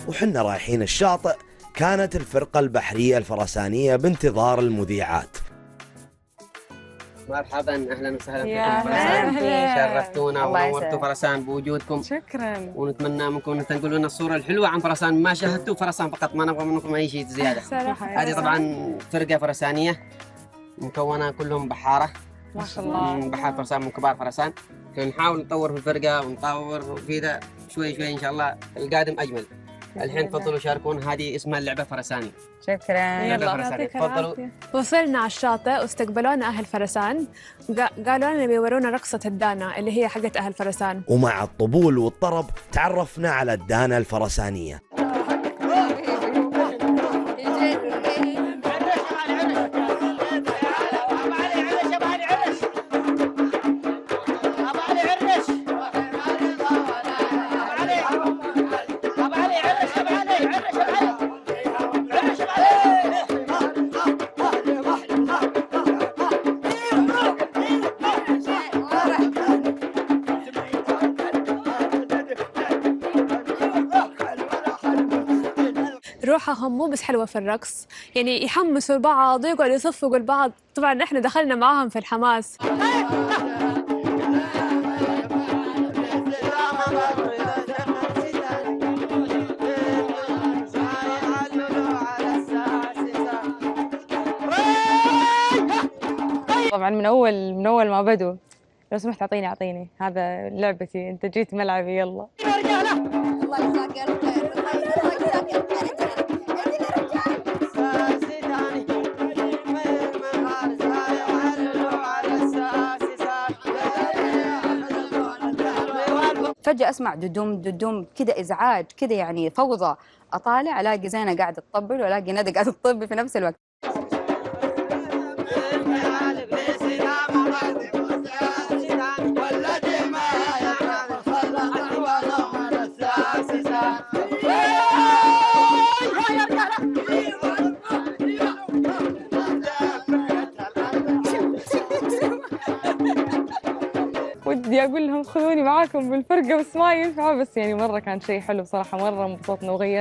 وحنا رايحين الشاطئ كانت الفرقة البحرية الفرسانية بانتظار المذيعات. مرحبا، اهلا وسهلا يا بكم فرسان، أهلا. شرفتونا ونورتوا فرسان بوجودكم. شكرا. ونتمنى منكم تنقلوا لنا الصورة الحلوة عن فرسان، ما شاهدتوا فرسان فقط، ما نبغى منكم أي شيء زيادة. هذه طبعا فرقة فرسانية مكونة كلهم بحارة، ما شاء الله، بحار فرسان من كبار فرسان. نحاول نطور في الفرقة ونطور كذا شوي شوي، إن شاء الله القادم أجمل. الحين تفضلوا شاركون، هذه اسمها اللعبة فرساني. شكرا. يلا تفضلوا. وصلنا على الشاطئ واستقبلونا أهل فرسان، قالوا لنا بيورونا رقصة الدانا اللي هي حقت أهل فرسان. ومع الطبول والطرب تعرفنا على الدانا الفرسانية. روحهم مو بس حلوة في الرقص، يعني يحمسوا البعض ويقعدوا يصفقوا البعض. طبعا احنا دخلنا معاهم في الحماس. طبعا من اول ما بدوا، لو سمحت اعطيني هذا لعبتي، انت جيت ملعبي، يلا. الله يجزاك الخير، الله يجزاك الخير. فجأة أسمع ددوم ددوم كذا، إزعاج كذا، يعني فوضى. أطالع ألاقي زينة قاعدة تطبل وألاقي ندى قاعدة تطبل في نفس الوقت. ودي أقول لهم خذوني معاكم بالفرقة بس ما ينفع، بس يعني مرة كان شيء حلو بصراحة، مرة انبسطنا وغير